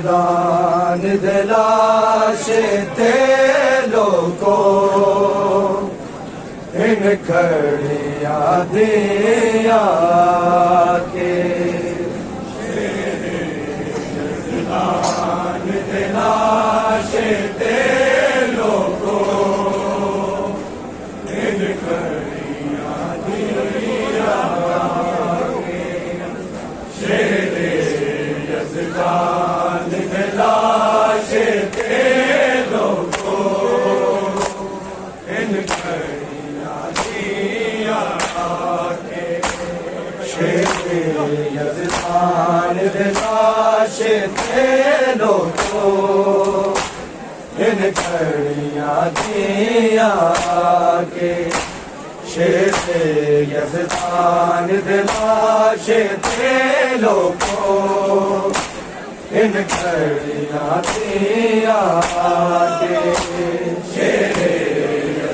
यज़दान दिलाशे तेलों को इन खड़िया दिया के यज़दान दिलाशे तेलों को इन खड़िया दिया के शेरे यज़दान दिलाशे तेलों को इन खड़िया दिया के शेरे यज़दान दिलाशे तेलों को इन खड़िया दिया के शेरे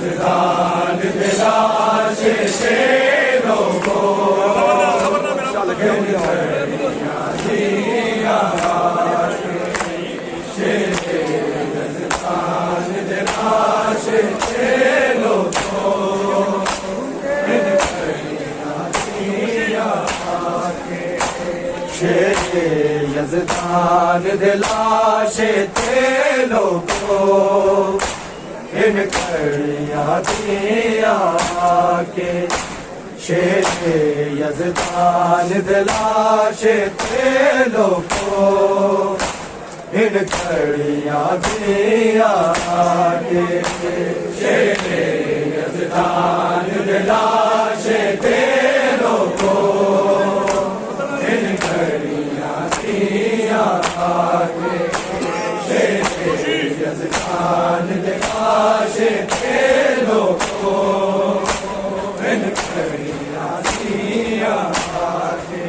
यज़दान दिलाशे तेलों को इन खड़िया दिया के शेरे यज़दान दिलाशे तेलों को इन खड़िया दिया के शेरे यज़दान दिलाशे तेलों को इन खड़िया दिया के शेरे यज़दान दिलाशे तेलों को इन खड़िया दिया के शेरे यज़दान दिलाशे तेलों को इन खड़िया दिया के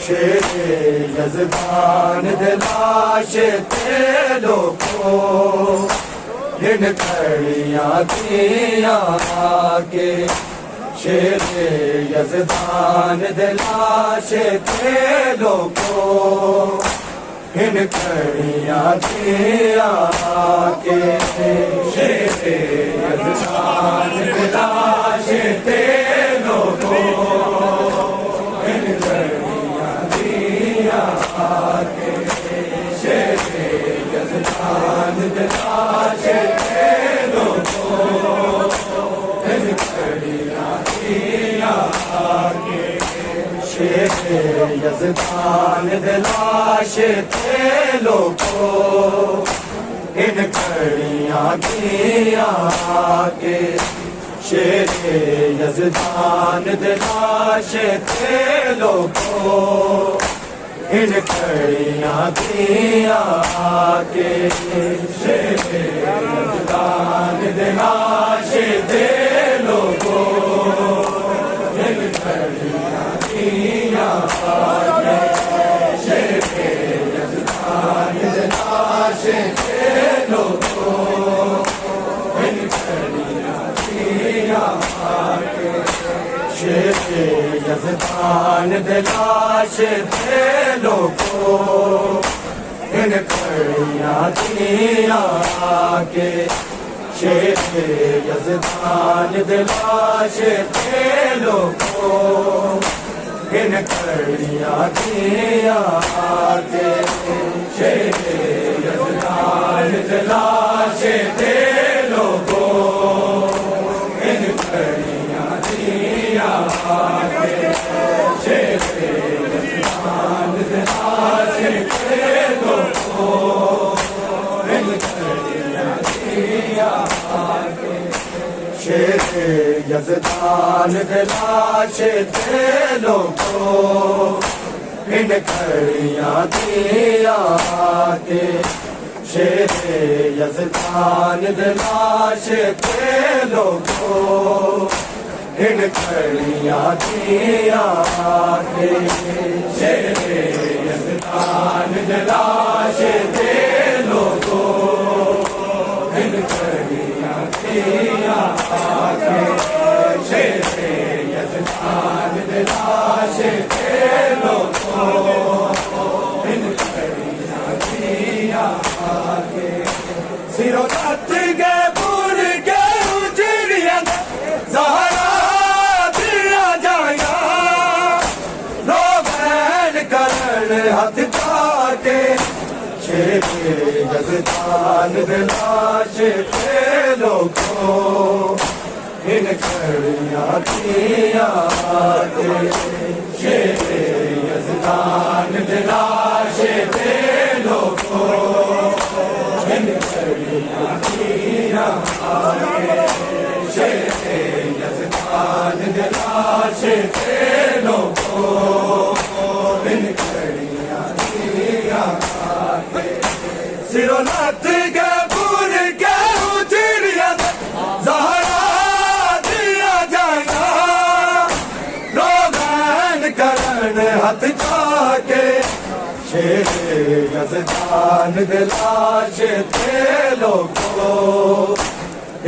शेरे यज़दान दिलाशे तेलों को इन खड़िया दिया के शेरे यज़दान दिलाशे तेलों को इन खड़िया दिया के शेरे यज़दान दिलाशे तेलों को इन खड़िया दिया के शेरे यज़दान दिलाशे तेलों को इन खड़िया दिया के शेरे यज़दान दिलाशे तेलों को इन खड़िया दिया के शेरे यज़दान दिलाशे तेलों को इन खड़िया दिया के शेरे यज़दान दिलाशे तेलों को इन खड़िया दिया के शेरे यज़दान दिलाशे तेलों को इन खड़िया दिया के शेरे यज़दान दिलाशे तेलों को इन खड़िया दिया के शेरे यज़दान दिलाशे तेलों को इन खड़िया दिया के शेरे यज़दान दिलाशे तेलों को इन खड़िया दिया के शेरे यज़दान दिलाशे तेलों को इन खड़िया दिया के शेरे यज़दान दिलाशे तेलों को इन खड़िया दिया के शेरे यज़दान दिलाशे तेलों को इन खड़िया दिया के शेरे यज़दान दिलाशे तेलों को इन खड़िया दिया के शेरे यज़दान दिलाशे तेलों को इन खड़िया दिया के शेरे यज़दान दिलाशे तेलों को इन खड़िया दिया के शेरे यज़दान दिलाशे तेलों को इन खड़िया हाथ जाके शेरे यज़दान दे लाशे ते लोगों इन घड़ियां दिया के शेरे यज़दान दे लाशे ते लोगों इन घड़ियां दिया के शेरे यज़दान दे लाशे ते लोगों इन घड़ियां दिया के सिरों लत के बुर के उजड़िया ज़हरा दिया जाना रोगन करन हाथ जाके शेरे यज़दान दे लाशे ते लोगों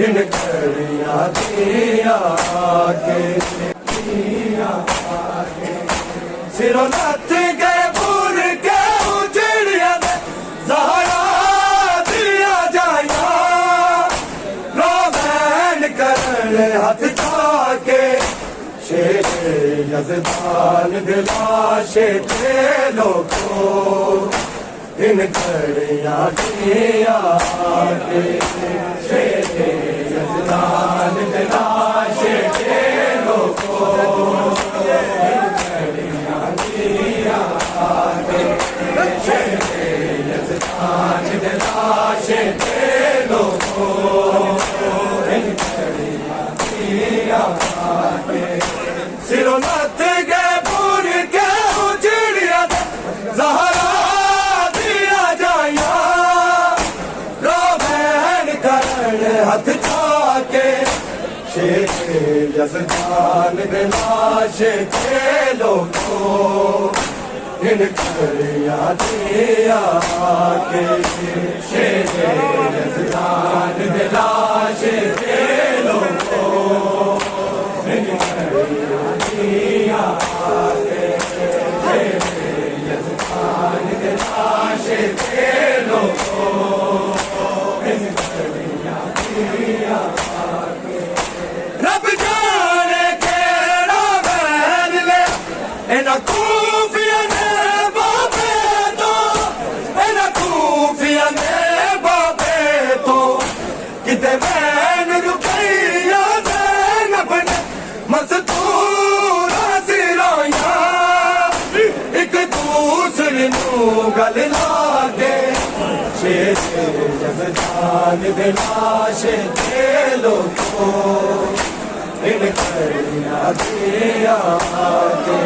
इन घड़ियां दिया के सिरों लत के बुर के उजड़िया ज़हरा दिया जाना रोगन करन हाथ जाके शेरे यज़दान दे लाशे ते लोगों इन घड़ियां दिया के शेरे यज़दान दे लाशे ते लोगों इन घड़ियां दिया के शेरे यज़दान दे लाशे ते लोगों इन घड़ियां दिया के सिरों लत के बुर के उजड़िया ज़हरा दिया जाया रोगन करन हाथ जाके शेरे यज़दान दे लाशे ते लोगों इन घड़ियां दिया के शेरे यज़दान दे लाशे ते लोगों इन घड़ियां दिया के शेरे यज़दान दे लाशे ते लोगों इन घड़ियां दिया के रब जाने केड़ा बैन ले इन्हां खूफिया ने बाबे तो इन्हां खूफिया ने बाबे तो किते बैन रुपैया ज़ैनब ने मस्तूरा सिराया एक दूसरे नू गल लागे शेरे यज़दान दे लाशे ते लोगों इन घड़ियां दिया के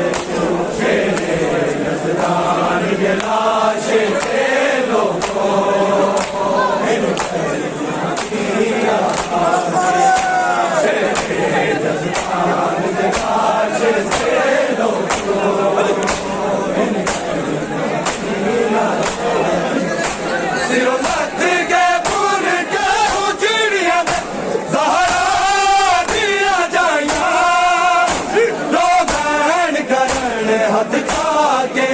शेरे यज़दान दे लाशे ते लोगों इन घड़ियां दिया के शेरे यज़दान दे लाशे ते लोगों इन घड़ियां दिया सिरों लत के बुर के उजड़िया ज़हरा दिया जाया रोगन करन हाथ जाके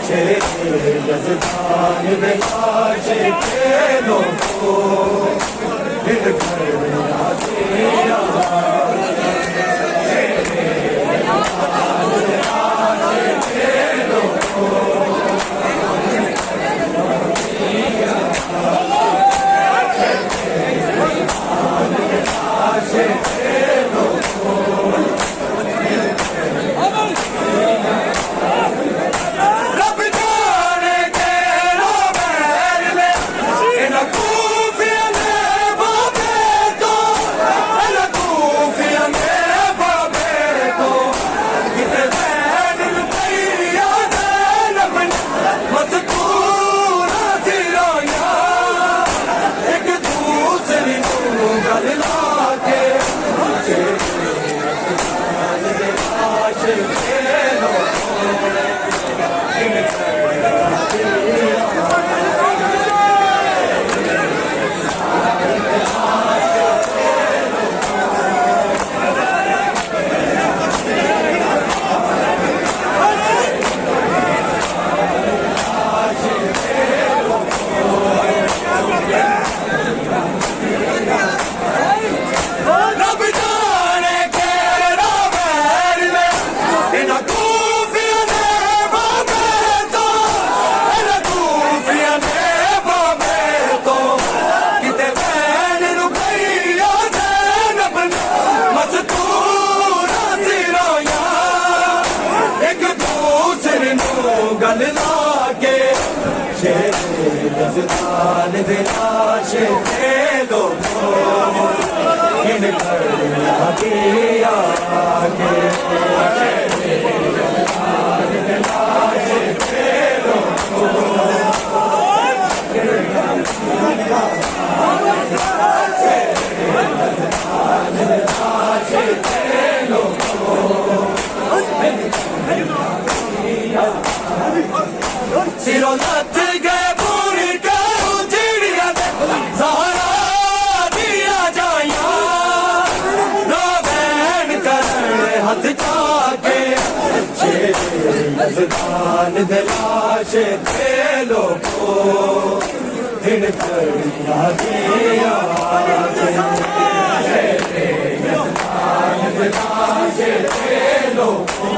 शेरे यज़दान दे लाशे ते लोगों इन घड़ियां दिया शेरे यज़दान दे लाशे ते लोगों रब जाने केड़ा बैन ले इन्हां खूफिया ने बाबे तो इन्हां दूसर नू गल लाके शेरे यज़दान दे लाशे ते लोगो इन घड़ियां दी आके शेरे यज़दान दे लाशे ते लोगो सिरों लथ गए पूरी करूं चिड़िया ज़हरा दिया जाया रोबैन करन हथ जाके शेरे यज़दान दे लाशे ते लोगो इन घड़ियां दी आके शेरे यज़दान दे लाशे ते लोगो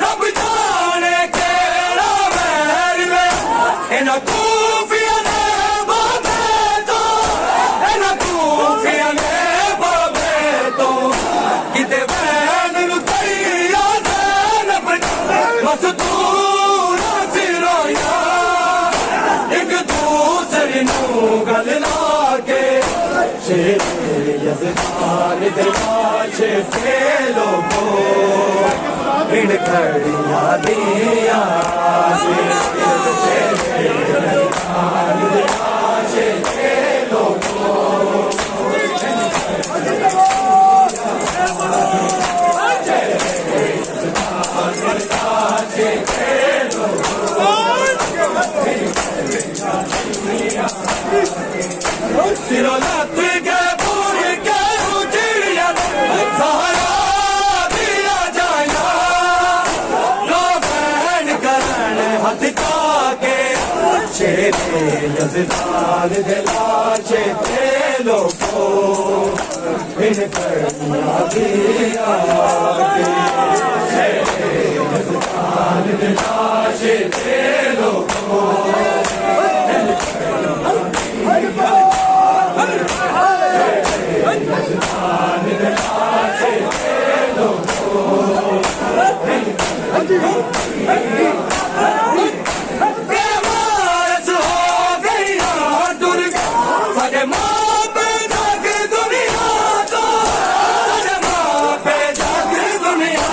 रब जाने केड़ा वैर वे इन्हां कूफियां दे बाबे तो इन्हां कूफियां दे बाबे तो किते वैन नू तैया ज़ैनब मस्तूर सिरोया एक दूसरे नू गल लाके शेरे यज़दान दे लाशे ते लोगो इन घड़ियां दी आके शेरे यज़दान दे लाशे ते लोगो सिरों लथ गए पूरी करूं चिड़िया ज़हरा दिया जाया रोबैन करन हथ जाके शेरे यज़दान दे लाशे ते लोगो इन घड़ियां दी आके शेरे यज़दान दे लाशे ते लोगो बेवारस हो गई दुर्गा साडे मां पे जग दुनिया तो साडे मां पे जग दुनिया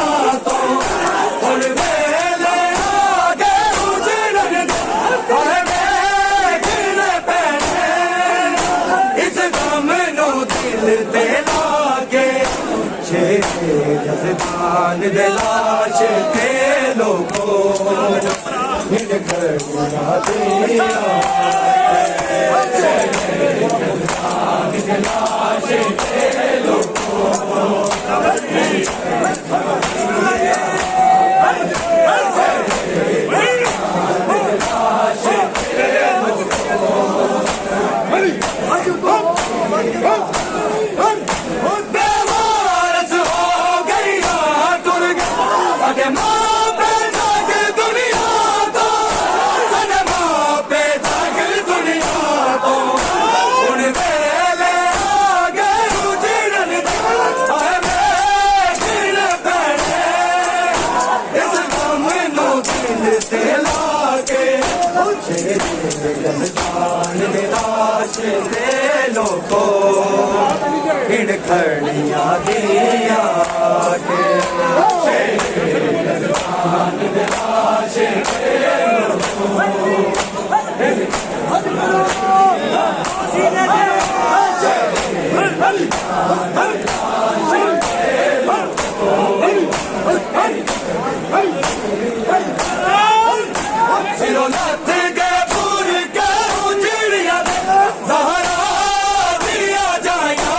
तो हुण वेले आ गए उजड़न पर देखने पैने इस गम नू दिल ते लागे शेरे यज़दान दे लाशे ते लोगो इन घड़ियां दी आके शेरे यज़दान दे लाशे ते लोगो बेवारस हो गई दुर्गा साडे मां पे जग दुनिया तो साडे मां पे जग दुनिया तो हुण वेले आ गए उजड़न आए देखने पैने इस गम नू दिल ते लाके शेरे यज़दान दे लाशे ते लोगो इन घड़ियां दी आके शेरे यज़दान दे लाशे ते लोगो सिरों लथ गए पूरी करूं चिड़िया ज़हरा दिया जाया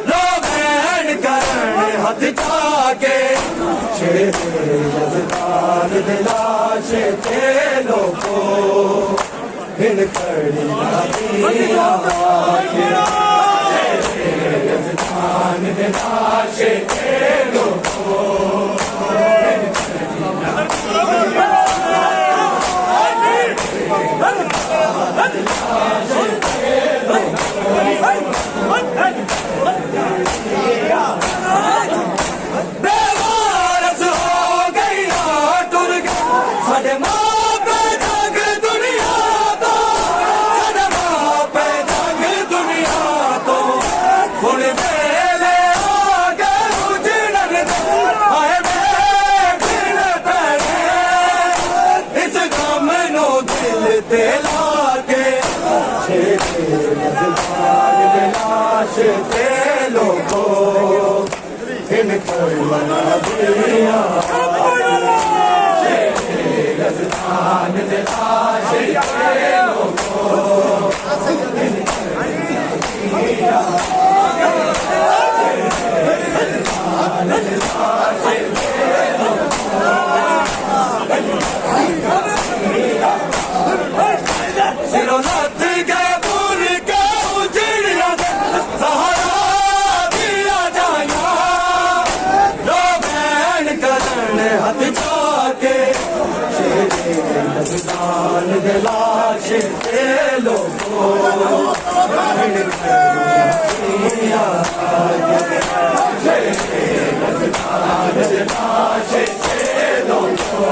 रोबैन करन हथ जाके शेरे यज़दान दे लाशे ते लोगो इन घड़ियां दी आके शेरे यज़दान दे लाशे ते लोगो ते लाके यज़दान दे लाश ते लोगो इन करना दिया यज़दान दे लाश ते लोगो इन सिरों लथ गए पूर के उजड़िया सहारा दिया जाया लो बैन करन हथ जाके यज़दान दे लाश ते लोगो यज़दान दे लाश ते लोगो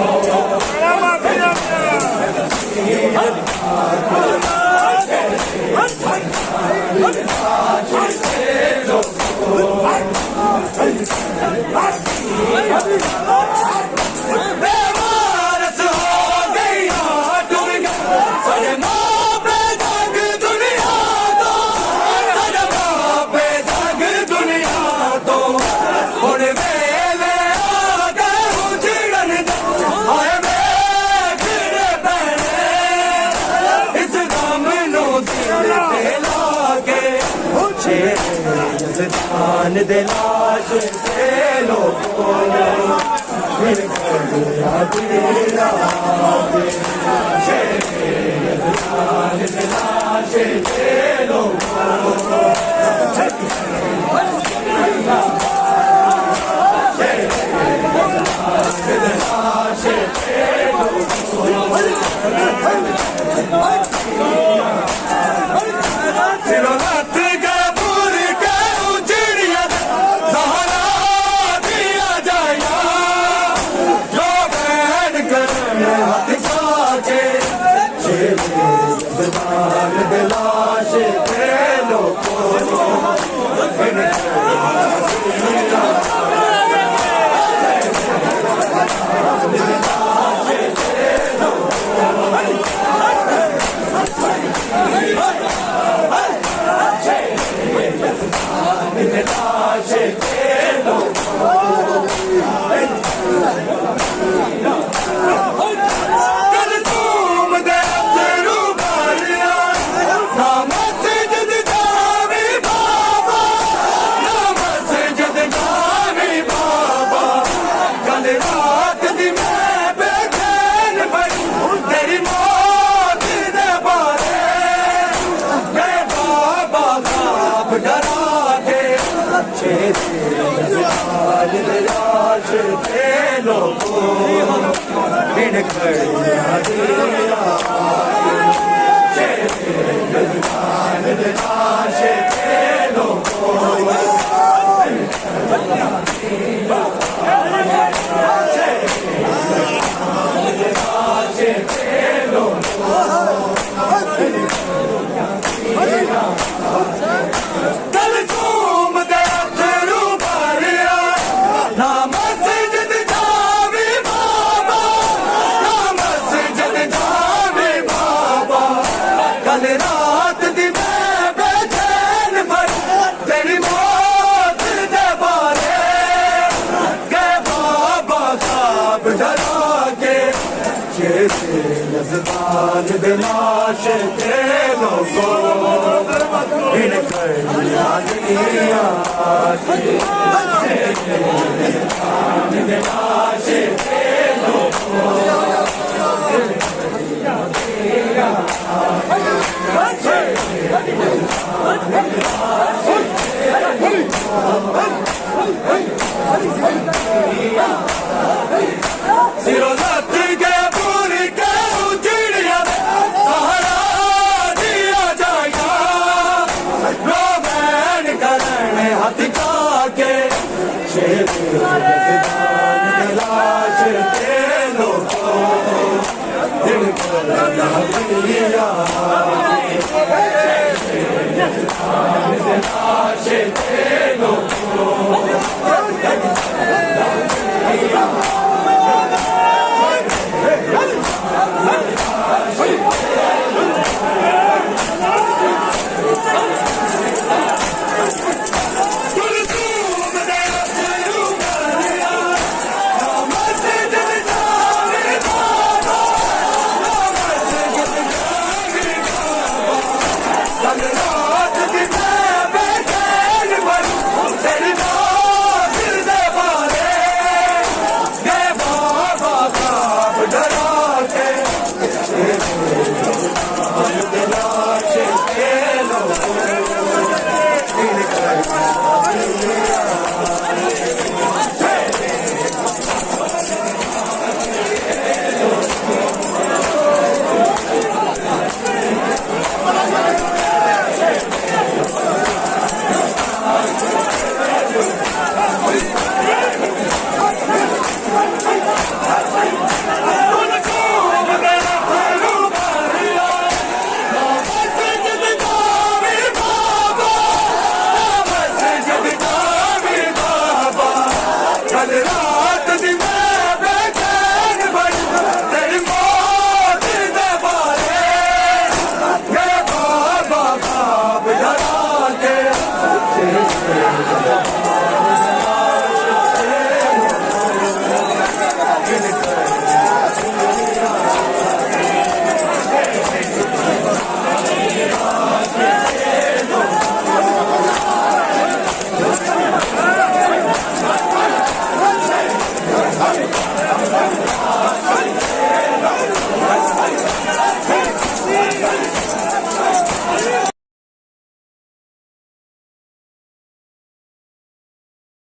बेवारस हो गया डूब गया सारे माँ पे जग दुनिया तो सारे माँ पे जग दुनिया तो हुण वेले आ गए उजड़न आए वेखने पैणे इस गम नू दिल ते लाके यज़दान दे लाश ते लोगो इन करना दिया यज़दान दे लाश ते लोगो सिरों लथ गए पूर के उजड़िया सहारा दिया जाया जो बैन करन हथ जाके यज़दान दे लाश ते लोगो इन यज़दान दे लाश ते लोगो इन करना दिया यज़दान दे लाश ते लोगो रात दी मैं बेचैन पर तेरी मौत दे बारे गए बाबा ख्वाब डरा के यज़दान दे लाश ते लोगो इन करना दिया यज़दान दे लाश